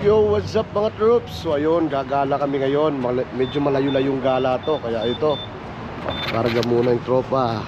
Yo, what's up mga troops? So ayun, gagala kami ngayon. Medyo malayo-layong gala to. Kaya ito, karga muna yung tropa.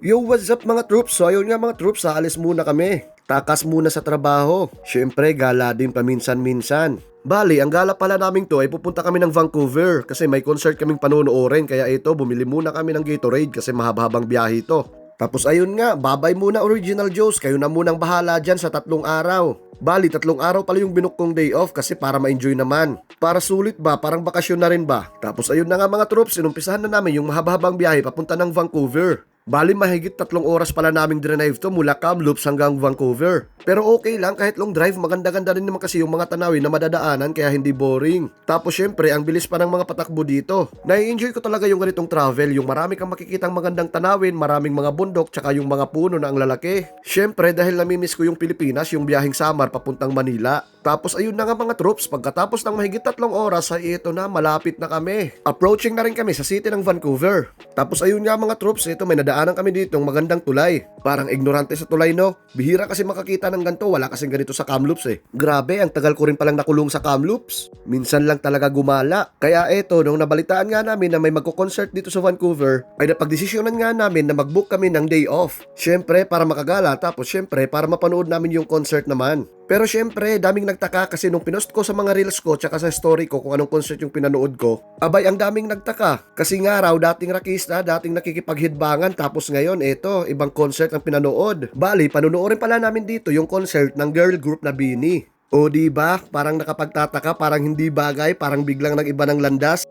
Yo, what's up mga troops? So ayun nga mga troops, aalis muna kami. Takas muna sa trabaho. Syempre, gala din paminsan-minsan. Bali, ang gala pala namin to ay pupunta kami ng Vancouver kasi may concert kaming panonoorin. Kaya ito, bumili muna kami ng Gatorade kasi mahaba-habang biyahe ito. Tapos ayun nga, babay muna Original Joes, kayo na munang bahala dyan sa 3 araw. Bali, 3 araw pala yung binook kong day off kasi para ma-enjoy naman. Para sulit ba, parang bakasyon na rin ba? Tapos ayun na nga mga troops, inumpisahan na namin yung mahaba-habang biyahe papunta ng Vancouver. Bali, mahigit 3 oras pala naming drive to mula Kamloops hanggang Vancouver. Pero okay lang, kahit long drive, maganda-ganda rin naman kasi yung mga tanawin na madadaanan kaya hindi boring. Tapos syempre, ang bilis pa ng mga patakbo dito. Nai-enjoy ko talaga yung ganitong travel, yung marami kang makikitang magandang tanawin, maraming mga bundok, tsaka yung mga puno na ang lalaki. Syempre, dahil namimiss ko yung Pilipinas, yung biyaheng Samar papuntang Manila. Tapos ayun na nga mga troops, pagkatapos ng mahigit 3 oras ay ito na, malapit na kami. Approaching na rin kami sa city ng Vancouver. Tapos ayun nga mga troops, ito may nadaanan kami dito ng magandang tulay. Parang ignorante sa tulay no. Bihira kasi makakita ng ganito, wala kasing ganito sa Kamloops eh. Grabe, ang tagal ko rin palang nakulong sa Kamloops. Minsan lang talaga gumala. Kaya ito, nung nabalitaan nga namin na may magko-concert dito sa Vancouver, ay napagdesisyonan nga namin na mag-book kami ng day off. Syempre para makagala, tapos syempre para mapanood namin yung concert naman. Pero syempre, daming nagtaka kasi nung pinost ko sa mga reels ko tsaka sa story ko kung anong concert yung pinanood ko, abay ang daming nagtaka. Kasi nga raw, dating rakista, dating nakikipaghidbangan, tapos ngayon, eto, ibang concert ang pinanood. Bali, panonoorin pala namin dito yung concert ng girl group na BINI. O diba, parang nakapagtataka, parang hindi bagay, parang biglang nag-iba ng landas.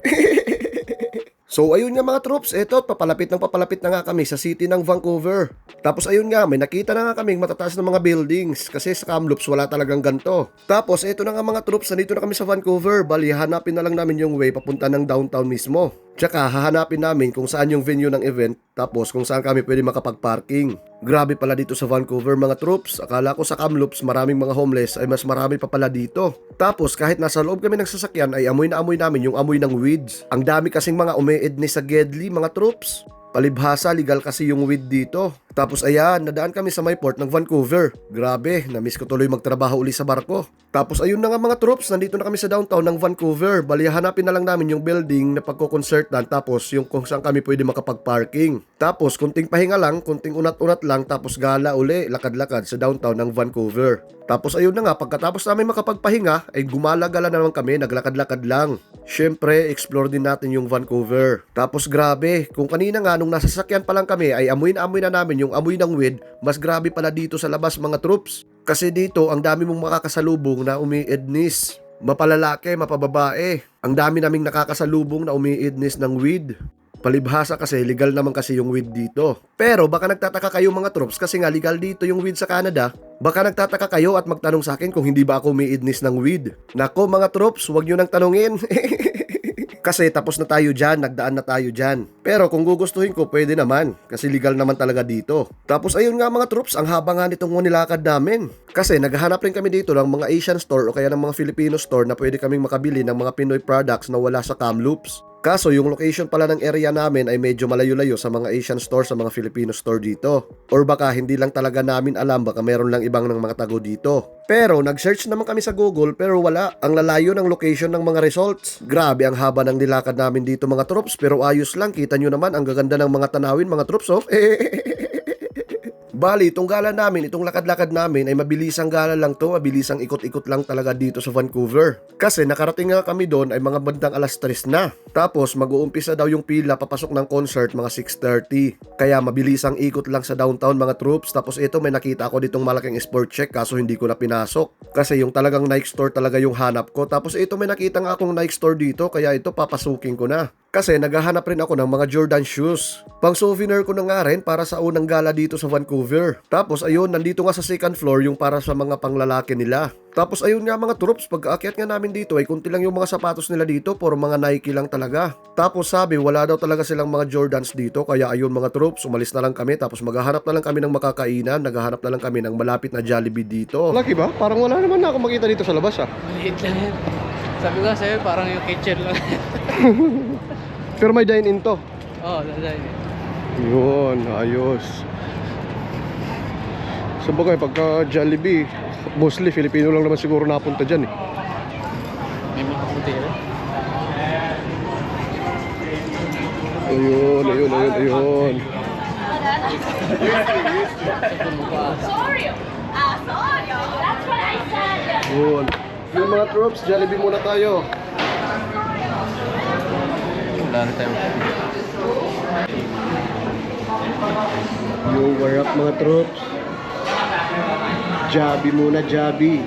So ayun nga mga troops, eto papalapit na nga kami sa city ng Vancouver. Tapos ayun nga, may nakita na nga kaming matataas na mga buildings kasi sa Kamloops wala talagang ganto. Tapos eto na nga mga troops, nandito na kami sa Vancouver. Bali, hanapin na lang namin yung way papunta ng downtown mismo. Tsaka hahanapin namin kung saan yung venue ng event, tapos kung saan kami pwede makapag-parking. Grabe pala dito sa Vancouver mga troops. Akala ko sa Kamloops maraming mga homeless, ay mas marami pa pala dito. Tapos kahit nasa loob kami ng sasakyan ay amoy na amoy namin yung amoy ng weeds. Ang dami kasing mga umeedni sa Gedli mga troops. Palibhasa, legal kasi yung weed dito. Tapos ayan, nadaan kami sa may port ng Vancouver. Grabe, namiss ko tuloy magtrabaho uli sa barko. Tapos ayun na nga mga troops, nandito na kami sa downtown ng Vancouver. Bali, hanapin na lang namin yung building na pagko-concertan, tapos yung kung saan kami pwede makapag-parking. Tapos kunting pahinga lang, kunting unat-unat lang, tapos gala uli, lakad-lakad sa downtown ng Vancouver. Tapos ayun na nga, pagkatapos namin makapagpahinga, ay gumala-gala na naman kami, naglakad-lakad lang. Syempre, explore din natin yung Vancouver. Tapos grabe, kung kanina nga nung nasa sasakyan pa lang kami ay amoy na namin yung amoy ng weed, mas grabe pala dito sa labas mga troops. Kasi dito, ang dami mong makakasalubong na umiidnis. Mapalalaki, mapababae. Ang dami naming nakakasalubong na umiidnis ng weed. Palibhasa kasi, legal naman kasi yung weed dito. Pero baka nagtataka kayo mga troops kasi nga legal dito yung weed sa Canada. Baka nagtataka kayo at magtanong sa akin kung hindi ba ako umiidnis ng weed. Nako mga troops, huwag nyo nang tanungin. Kasi tapos na tayo dyan, nagdaan na tayo dyan. Pero kung gugustuhin ko, pwede naman. Kasi legal naman talaga dito. Tapos ayun nga mga troops, ang haba nga nitong nilakad namin. Kasi naghahanap rin kami dito ng mga Asian store o kaya ng mga Filipino store na pwede kaming makabili ng mga Pinoy products na wala sa Kamloops. Kaso yung location pala ng area namin ay medyo malayo-layo sa mga Asian store, sa mga Filipino store dito. Or baka hindi lang talaga namin alam, baka meron lang ibang ng mga tago dito. Pero nag-search naman kami sa Google pero wala. Ang lalayo ng location ng mga results. Grabe ang haba ng nilakad namin dito mga troops, pero ayos lang. Kita nyo naman ang gaganda ng mga tanawin mga troops oh. Bali, itong gala namin, itong lakad-lakad namin ay mabilisang gala lang to, mabilisang ikot-ikot lang talaga dito sa Vancouver. Kasi nakarating nga kami doon ay mga bandang alas 3 na. Tapos mag-uumpisa daw yung pila papasok ng concert mga 6:30. Kaya mabilisang ikot lang sa downtown mga troops. Tapos ito may nakita ako ditong malaking sport check kaso hindi ko na pinasok. Kasi yung talagang Nike store talaga yung hanap ko. Tapos ito may nakita nga akong Nike store dito kaya ito papasukin ko na. Kasi naghahanap rin ako ng mga Jordan shoes. Pang souvenir ko na nga rin para sa unang gala dito sa Vancouver. Tapos ayun, nandito nga sa second floor yung para sa mga panglalaki nila. Tapos ayun nga mga troops, pag-aakyat nga namin dito ay kunti lang yung mga sapatos nila dito, puro mga Nike lang talaga. Tapos sabi, wala daw talaga silang mga Jordans dito, kaya ayun mga troops, umalis na lang kami. Tapos maghahanap na lang kami ng makakainan, naghahanap na lang kami ng malapit na Jollibee dito. Laki ba? Parang wala naman na ako makita dito sa labas ah. Maliit lang yan. Sabi ko sa'yo, parang yung kitchen lang. Pero may dine-in to. Oo, dahil. Yun, ayos. Sabagay, pagka Jollibee, mostly Filipino lang naman siguro napunta dyan eh. May mga puti rin. Ayun. Sorry. Sorry. That's what I said. Ayun. Yung mga troops, Jollibee muna tayo. Wala na tayo. Yung warap mga troops. Jabi muna, Jabi.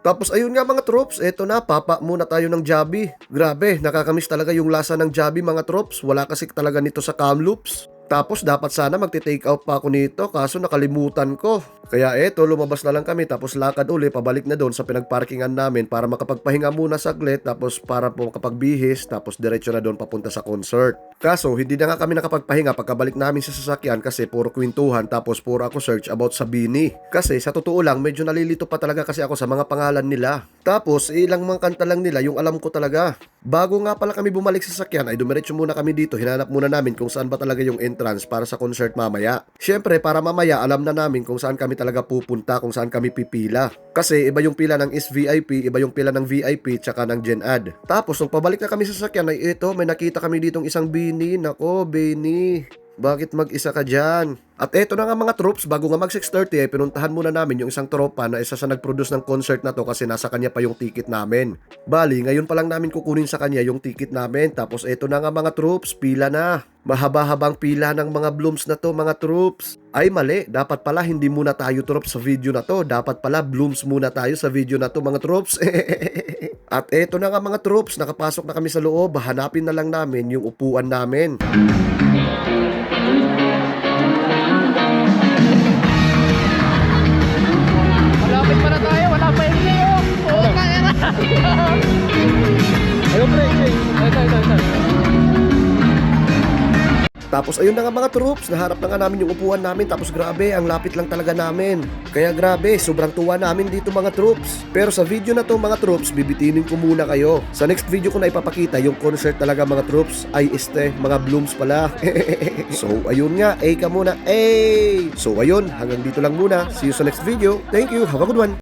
Tapos ayun nga mga troops, eto na, papa muna tayo ng Jabi. Grabe, nakakamiss talaga yung lasa ng Jabi mga troops. Wala kasi talaga nito sa Kamloops. Tapos dapat sana magti-take out pa ako nito kaso nakalimutan ko. Kaya eto, lumabas na lang kami tapos lakad uli pabalik na doon sa pinagparkingan namin para makapagpahinga muna saglit tapos para po makapagbihis tapos diretso na doon papunta sa concert. Kaso hindi na nga kami nakapagpahinga pagkabalik namin sa sasakyan kasi puro kwentuhan tapos puro ako search about sa Bini. Kasi sa totoo lang medyo nalilito pa talaga kasi ako sa mga pangalan nila. Tapos ilang mga kanta lang nila yung alam ko talaga. Bago nga pala kami bumalik sa sasakyan ay dumiretso muna kami dito, hinanap muna namin kung saan ba talaga yung entrance para sa concert mamaya. Syempre para mamaya alam na namin kung saan kami talaga pupunta, kung saan kami pipila. Kasi iba yung pila ng SVIP, iba yung pila ng VIP tsaka ng Gen Ad. Tapos nung pabalik na kami sa sasakyan ay ito, may nakita kami ditong isang Bini. Nako, Bini, bakit mag-isa ka dyan? At eto na nga mga troops, bago nga mag 6:30 ay pinuntahan muna namin yung isang tropa na isa sa nag-produce ng concert na to kasi nasa kanya pa yung ticket namin. Bali, ngayon pa lang namin kukunin sa kanya yung ticket namin. Tapos eto na nga mga troops, pila na. Mahaba-habang pila ng mga blooms na to mga troops. Ay mali, dapat pala hindi muna tayo troops sa video na to. Dapat pala blooms muna tayo sa video na to mga troops. At eto na nga mga troops, nakapasok na kami sa loob. Hanapin na lang namin yung upuan namin. Malapit pa na tayo, wala pa yung Leo. Oo, kaya na. Ayun pre, Ito. Tapos ayun na nga mga troops, naharap na nga namin yung upuan namin tapos grabe, ang lapit lang talaga namin. Kaya grabe, sobrang tuwa namin dito mga troops. Pero sa video na to mga troops, bibitinin ko muna kayo. Sa next video ko na ipapakita yung concert talaga mga troops. Ay mga blooms pala. So ayun nga, ka muna. So ayun, hanggang dito lang muna. See you sa next video. Thank you, have a good one.